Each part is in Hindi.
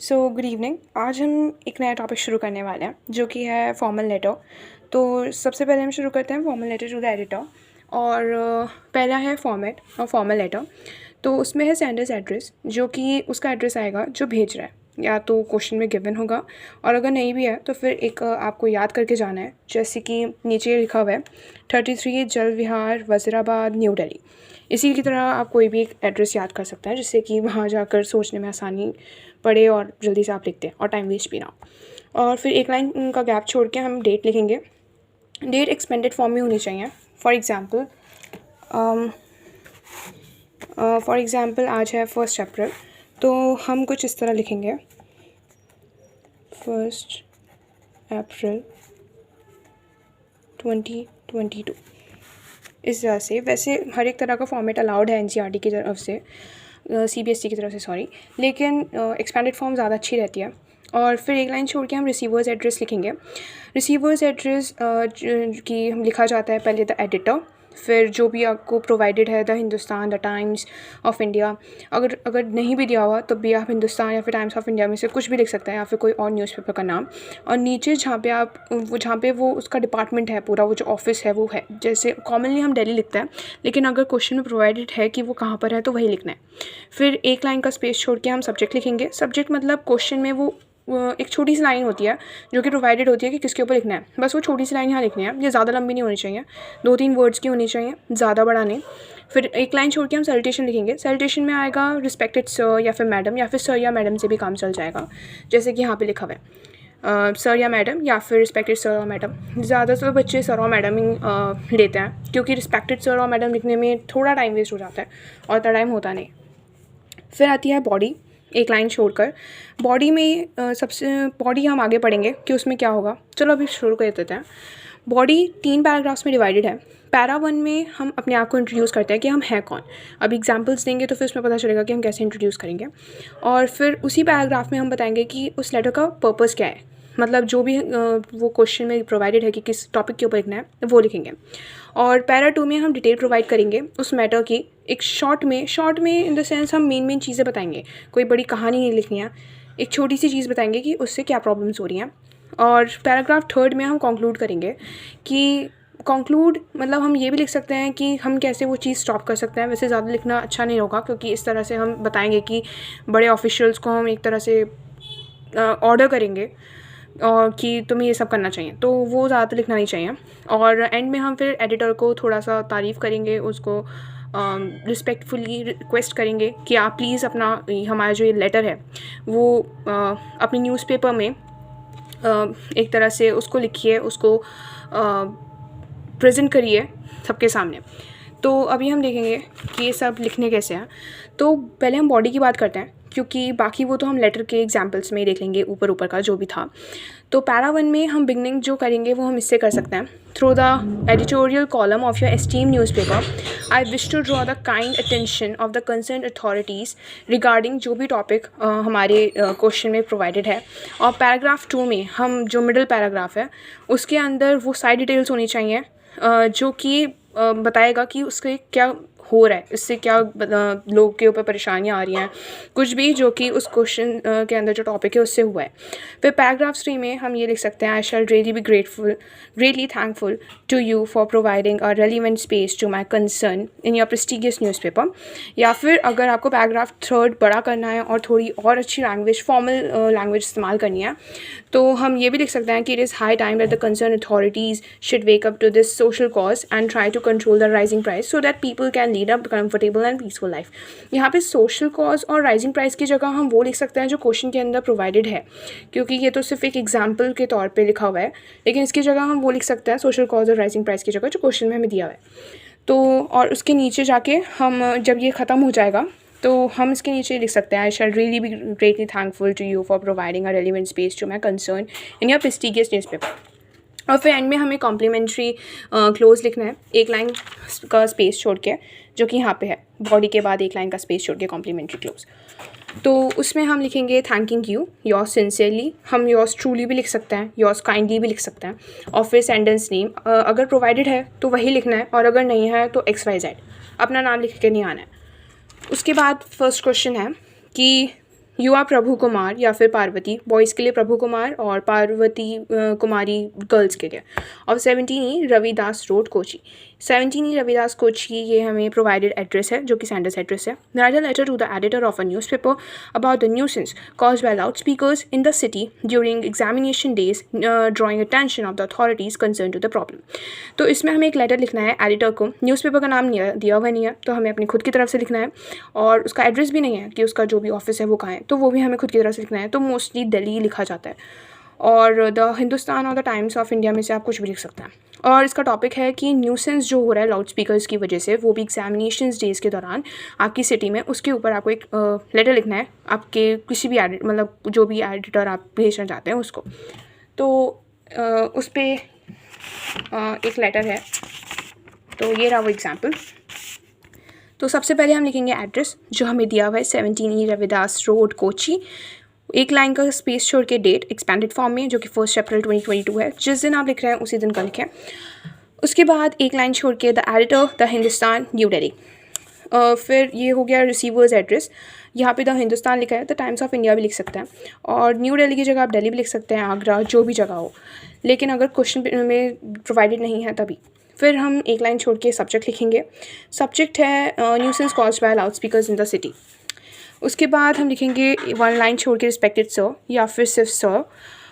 Good evening. आज हम एक नया टॉपिक शुरू करने वाले हैं जो कि है फॉर्मल लेटर। तो सबसे पहले हम शुरू करते हैं formal letter to the editor. और पहला है फॉर्मेट और फॉर्मल लेटर। तो उसमें है सेंडर्स एड्रेस, जो कि उसका एड्रेस आएगा जो भेज रहा है, या तो क्वेश्चन में गिवन होगा, और अगर नहीं भी है तो फिर एक आपको याद करके जाना है। जैसे कि नीचे लिखा हुआ है 33 जल विहार वज़ीराबाद न्यू दिल्ली। इसी की तरह आप कोई भी एक एड्रेस याद कर सकते हैं, जिससे कि वहाँ जाकर सोचने में आसानी पढ़े और जल्दी से आप लिखते हैं और टाइम वेस्ट भी ना हो। और फिर एक लाइन का गैप छोड़ के हम डेट लिखेंगे। डेट एक्सपेंडेड फॉर्म में होनी चाहिए। फॉर एग्ज़ाम्पल आज है 1 अप्रैल, तो हम कुछ इस तरह लिखेंगे 1 अप्रैल 2022। इस तरह से वैसे हर एक तरह का फॉर्मेट अलाउड है एनसीईआरटी की तरफ से, सीबीएसई की तरफ से सॉरी, लेकिन एक्सपेंडेड फॉर्म ज़्यादा अच्छी रहती है। और फिर एक लाइन छोड़ के हम रिसीवर्स एड्रेस लिखेंगे। रिसीवर्स एड्रेस की हम लिखा जाता है पहले द एडिटर, फिर जो भी आपको प्रोवाइडेड है the Hindustan, the times of India. अगर नहीं भी दिया हुआ तब भी आप हिंदुस्तान या फिर टाइम्स ऑफ इंडिया में से कुछ भी लिख सकते हैं, या फिर कोई और न्यूज़पेपर का नाम। और नीचे जहाँ पे वो उसका डिपार्टमेंट है पूरा, वो जो ऑफिस है वो है। जैसे कॉमनली हम दिल्ली लिखते हैं, लेकिन अगर क्वेश्चन में प्रोवाइडेड है कि वो कहाँ पर है तो वही लिखना है। फिर एक लाइन का स्पेस छोड़ के हम सब्जेक्ट लिखेंगे। सब्जेक्ट मतलब क्वेश्चन में वो एक छोटी सी लाइन होती है जो कि प्रोवाइडेड होती है कि किसके ऊपर लिखना है। बस वो छोटी सी लाइन यहाँ लिखनी है। ये ज़्यादा लंबी नहीं होनी चाहिए, 2-3 वर्ड्स की होनी चाहिए, ज़्यादा बड़ा नहीं। फिर एक लाइन छोड़ के हम सैल्यूटेशन लिखेंगे। सैल्यूटेशन में आएगा रिस्पेक्टेड सर या फिर मैडम, या फिर सर या मैडम से भी काम चल जाएगा, जैसे कि यहाँ पे लिखा हुआ है सर या मैडम, या फिर रिस्पेक्टेड सर और मैडम। ज़्यादातर बच्चे सर और मैडम ही लेते हैं, क्योंकि रिस्पेक्टेड सर और मैडम लिखने में थोड़ा टाइम वेस्ट हो जाता है और इतना टाइम होता नहीं। फिर आती है बॉडी, एक लाइन छोड़कर। बॉडी में बॉडी हम आगे पढ़ेंगे कि उसमें क्या होगा। चलो अभी शुरू कर देते हैं। बॉडी 3 पैराग्राफ्स में डिवाइडेड है। पैरा 1 में हम अपने आप को इंट्रोड्यूस करते हैं कि हम हैं कौन। अब एग्जांपल्स देंगे तो फिर उसमें पता चलेगा कि हम कैसे इंट्रोड्यूस करेंगे। और फिर उसी पैराग्राफ में हम बताएंगे कि उस लेटर का पर्पस क्या है, मतलब जो भी वो क्वेश्चन में प्रोवाइडेड है कि किस टॉपिक के ऊपर लिखना है वो लिखेंगे। और पैरा 2 में हम डिटेल प्रोवाइड करेंगे उस मैटर की, एक शॉर्ट में इन द सेंस हम मेन चीज़ें बताएंगे। कोई बड़ी कहानी नहीं लिखनी है, एक छोटी सी चीज़ बताएंगे कि उससे क्या प्रॉब्लम्स हो रही हैं। और पैराग्राफ 3 में हम कंक्लूड करेंगे कि कंक्लूड मतलब हम ये भी लिख सकते हैं कि हम कैसे वो चीज़ स्टॉप कर सकते हैं। वैसे ज़्यादा लिखना अच्छा नहीं होगा, क्योंकि इस तरह से हम बताएंगे कि बड़े ऑफिशियल्स को हम एक तरह से ऑर्डर करेंगे और कि तुम्हें ये सब करना चाहिए, तो वो ज़्यादा लिखना नहीं चाहिए। और एंड में हम फिर एडिटर को थोड़ा सा तारीफ़ करेंगे, उसको रिस्पेक्टफुली रिक्वेस्ट करेंगे कि आप प्लीज़ अपना हमारा जो ये लेटर है वो अपनी न्यूज़पेपर में एक तरह से उसको लिखिए, उसको प्रेजेंट करिए सबके सामने। तो अभी हम देखेंगे कि ये सब लिखने कैसे हैं। तो पहले हम बॉडी की बात करते हैं, क्योंकि बाकी वो तो हम लेटर के एग्जाम्पल्स में ही देख लेंगे, ऊपर का जो भी था। तो पैरा 1 में हम बिगनिंग जो करेंगे वो हम इससे कर सकते हैं। Through the editorial column of your esteem newspaper I wish to draw the kind attention of the concern authorities regarding जो भी टॉपिक हमारे क्वेश्चन में प्रोवाइडेड है। और पैराग्राफ 2 में हम जो मिडिल पैराग्राफ है उसके अंदर वो साइड डिटेल्स होनी चाहिए, जो कि बताएगा कि उसके क्या हो रहा है, इससे क्या लोग के ऊपर परेशानियाँ आ रही हैं, कुछ भी जो कि उस क्वेश्चन के अंदर जो टॉपिक है उससे हुआ है। फिर पैराग्राफ 3 में हम ये लिख सकते हैं I shall really be really thankful to you for providing a relevant space to my concern in your prestigious newspaper. या फिर अगर आपको पैराग्राफ 3 बड़ा करना है और थोड़ी और अच्छी लैंग्वेज, फॉर्मल लैंग्वेज इस्तेमाल करनी है, तो हम ये भी लिख सकते हैं कि it is high time that the concern authorities should wake up to this social cause and try to control the rising price so that people can lead a comfortable and peaceful life. यहाँ पे सोशल कॉज और राइजिंग प्राइस की जगह हम वो लिख सकते हैं जो क्वेश्चन के अंदर प्रोवाइडेड है, क्योंकि ये तो सिर्फ एक एग्जाम्पल के तौर पे लिखा हुआ है, लेकिन इसकी जगह हम वो लिख सकते हैं सोशल कॉज और राइजिंग प्राइस की जगह जो क्वेश्चन में हमें दिया हुआ है। तो और उसके नीचे जाके हम जब ये ख़त्म हो जाएगा तो हम इसके नीचे लिख सकते हैं I shall really be greatly thankful to you for providing a relevant space to my concern in your prestigious newspaper. और फिर एंड में हमें कॉम्प्लीमेंट्री क्लोज लिखना है, एक लाइन का स्पेस छोड़ के, जो कि यहाँ पे है बॉडी के बाद एक लाइन का स्पेस छोड़ के कॉम्प्लीमेंट्री क्लोज। तो उसमें हम लिखेंगे थैंकिंग यू, योर्स सिंसियरली। हम योर्स ट्रूली भी लिख सकते हैं, योर्स काइंडली भी लिख सकते हैं। और फिर सेंटेंस नेम अगर प्रोवाइडेड है तो वही लिखना है, और अगर नहीं है तो XYZ, अपना नाम लिख के नहीं आना है। उसके बाद फर्स्ट क्वेश्चन है कि युवा प्रभु कुमार या फिर पार्वती, बॉयज़ के लिए प्रभु कुमार और पार्वती कुमारी गर्ल्स के लिए। और 17E Ravidas road Kochi. 17E Ravidas Kochi ये हमें प्रोवाइडेड एड्रेस है जो कि सेंडर्स एड्रेस है। Write a letter to the editor of a newspaper about the nuisance caused by loud speakers in the city during examination days drawing attention of the authorities concern to the problem. तो इसमें हमें एक लेटर लिखना है एडिटर को। न्यूज़पेपर का नाम दिया हुआ नहीं है तो हमें अपनी खुद की तरफ से लिखना है, और उसका एड्रेस भी नहीं है कि उसका जो भी ऑफिस है वो कहाँ है, तो वो भी हमें खुद की तरफ से लिखना है। तो मोस्टली दिल्ली लिखा जाता है, और द हिंदुस्तान और द टाइम्स ऑफ इंडिया में से आप कुछ भी लिख सकते हैं। और इसका टॉपिक है कि न्यूसेंस जो हो रहा है लाउड स्पीकर्स की वजह से, वो भी एग्जामिनेशन डेज़ के दौरान आपकी सिटी में, उसके ऊपर आपको एक लेटर लिखना है आपके किसी भी मतलब जो भी एडिटर आप भेजना चाहते हैं उसको। तो उस पर एक लेटर है, तो ये रहा वो एग्जाम्पल। तो सबसे पहले हम लिखेंगे एड्रेस जो हमें दिया हुआ है 17E रविदास रोड कोची। एक लाइन का स्पेस छोड़ के डेट एक्सपेंडेड फॉर्म में जो कि 1 अप्रैल 2022 है। जिस दिन आप लिख रहे हैं उसी दिन का लिखें। उसके बाद एक लाइन छोड़ के the editor the Hindustan new Delhi. फिर ये हो गया रिसीवर्स एड्रेस। यहाँ पे द हिंदुस्तान लिखा है, द टाइम्स ऑफ इंडिया भी लिख सकते हैं, और न्यू दिल्ली की जगह आप दिल्ली भी लिख सकते हैं, आगरा, जो भी जगह हो, लेकिन अगर क्वेश्चन में प्रोवाइडेड नहीं है तभी। फिर हम एक लाइन छोड़ के सब्जेक्ट लिखेंगे। सब्जेक्ट है nuisance caused by loud speakers in the city. उसके बाद हम लिखेंगे 1 लाइन छोड़ के रिस्पेक्टेड सर या फिर सिर्फ सर,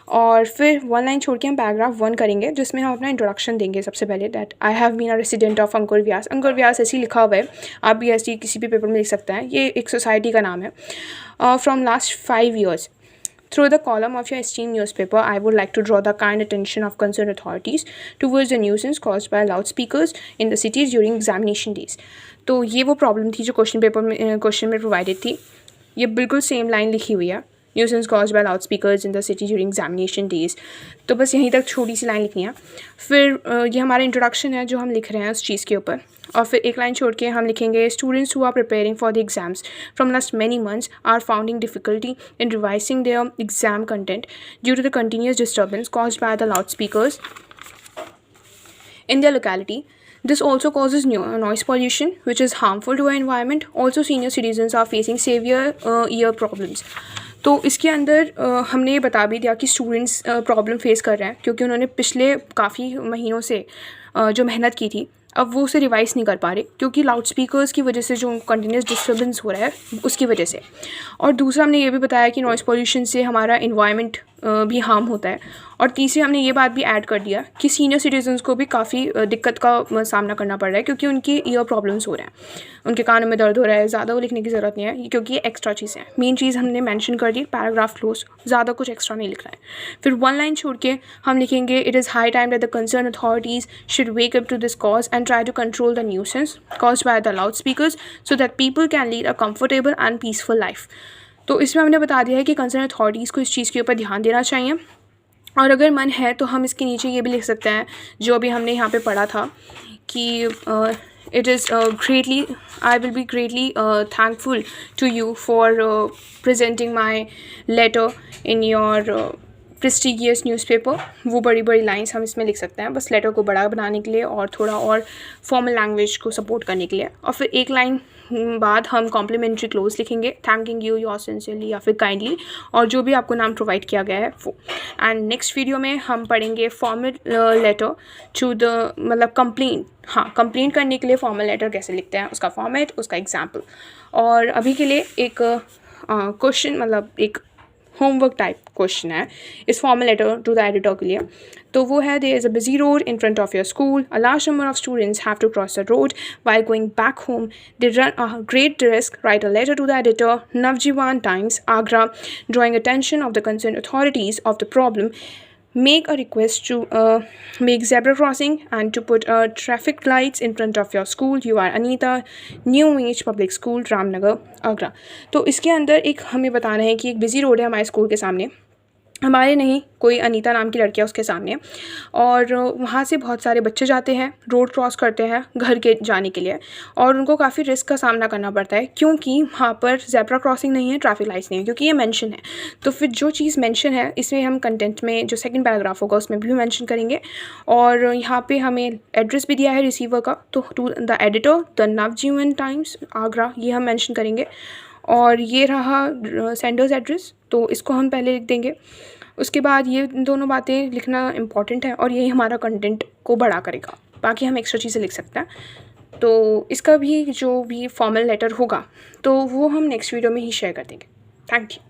और फिर 1 लाइन छोड़ के हम पैराग्राफ 1 करेंगे जिसमें हम अपना इंट्रोडक्शन देंगे। सबसे पहले that I have been a resident of Ankur Vyas. Ankur Vyas ऐसे ही लिखा हुआ है, आप भी ऐसे किसी भी पेपर में लिख सकते हैं। ये एक सोसाइटी का नाम है। From last 5 years through the column of your esteemed newspaper, I would like to draw the kind attention of concerned authorities towards the nuisance caused by loudspeakers in the cities during examination days. तो ये वो प्रॉब्लम थी जो क्वेश्चन में प्रोवाइडेड थी। ये बिल्कुल सेम लाइन लिखी हुई है, nuisance caused by loud speakers in the city during examination days. तो बस यहीं तक छोटी सी लाइन लिखनी है। फिर ये हमारा इंट्रोडक्शन है जो हम लिख रहे हैं उस चीज़ के ऊपर, और फिर एक लाइन छोड़ के हम लिखेंगे students who are preparing for the exams from last many months are founding difficulty in revising their exam content due to the continuous disturbance caused by the loud speakers in their locality. This also causes noise pollution, which is harmful to our environment. Also, senior citizens are facing severe ear problems. तो इसके अंदर हमने ये बता भी दिया कि स्टूडेंट्स प्रॉब्लम फेस कर रहे हैं क्योंकि उन्होंने पिछले काफ़ी महीनों से जो मेहनत की थी अब वो उसे रिवाइज़ नहीं कर पा रहे क्योंकि लाउड स्पीकर्स की वजह से जो कंटिन्यूस डिस्टर्बेंस हो रहा है उसकी वजह से। और दूसरा हमने ये भी बताया कि नॉइज़ पॉल्यूशन से हमारा इन्वायरमेंट भी हार्म होता है। और तीसरे हमने ये बात भी ऐड कर दिया कि सीनियर सिटीजन्स को भी काफ़ी दिक्कत का सामना करना पड़ रहा है क्योंकि उनकी ईयर प्रॉब्लम्स हो रहे हैं, उनके कानों में दर्द हो रहा है। ज़्यादा वो लिखने की ज़रूरत नहीं है क्योंकि ये एक्स्ट्रा चीज़ है। मेन चीज़ हमने मेंशन कर दी, पैराग्राफ क्लोज, ज़्यादा कुछ एक्स्ट्रा नहीं लिखना है। फिर 1 लाइन छोड़ के हम लिखेंगे it is high time that the concern authorities should wake up to this cause and try to control the nuisance caused by the loud speakers so that people can lead a comfortable and peaceful life. तो इसमें हमने बता दिया है कि कंसर्न अथॉरिटीज़ को इस चीज़ के ऊपर ध्यान देना चाहिए। और अगर मन है तो हम इसके नीचे ये भी लिख सकते हैं जो अभी हमने यहाँ पे पढ़ा था कि it is I will be greatly thankful to you for presenting my letter in your prestigious newspaper। वो बड़ी बड़ी लाइंस हम इसमें लिख सकते हैं बस लेटर को बड़ा बनाने के लिए और थोड़ा और फॉर्मल लैंग्वेज को सपोर्ट करने के लिए। और फिर एक लाइन बाद हम कॉम्प्लीमेंट्री क्लोज लिखेंगे, थैंकिंग यू योर सिंसियरली या फिर काइंडली, और जो भी आपको नाम प्रोवाइड किया गया है वो। एंड नेक्स्ट वीडियो में हम पढ़ेंगे फॉर्मल लेटर टू द मतलब कंप्लेंट। हाँ, कंप्लेंट करने के लिए फॉर्मल लेटर कैसे लिखते हैं, उसका फॉर्मेट, उसका एग्जाम्पल। और अभी के लिए एक क्वेश्चन मतलब एक होमवर्क टाइप क्वेश्चन है इस formal letter to the editor के लिए। तो वो है there is a busy road in front of your school, a large number of students have to cross the road while going back home. They run a great risk. Write a letter to the editor, Navjivan Times, Agra, drawing attention of the concerned authorities of the problem. Make a request to make zebra crossing and to put traffic lights in front of your school. You are Anita, New Age Public School, Ramnagar, Agra. तो इसके अंदर एक हमें बताना है कि एक बिजी रोड है हमारे स्कूल के सामने, हमारे नहीं, कोई अनीता नाम की लड़की है उसके सामने, और वहाँ से बहुत सारे बच्चे जाते हैं, रोड क्रॉस करते हैं घर के जाने के लिए, और उनको काफ़ी रिस्क का सामना करना पड़ता है क्योंकि वहाँ पर ज़ेब्रा क्रॉसिंग नहीं है, ट्रैफिक लाइट्स नहीं है, क्योंकि ये मेंशन है। तो फिर जो चीज़ मेंशन है इसमें हम कंटेंट में जो सेकंड पैराग्राफ होगा उसमें भी मेंशन करेंगे। और यहाँ पे हमें एड्रेस भी दिया है रिसीवर का, तो to the editor the Navjivan Times Agra, ये हम मेंशन करेंगे। और ये रहा सेंडर्स एड्रेस, तो इसको हम पहले लिख देंगे। उसके बाद ये दोनों बातें लिखना इम्पॉर्टेंट है और यही हमारा कंटेंट को बड़ा करेगा, बाकी हम एक्स्ट्रा चीज़ें लिख सकते हैं। तो इसका भी जो भी फॉर्मल लेटर होगा तो वो हम नेक्स्ट वीडियो में ही शेयर कर देंगे। Thank you.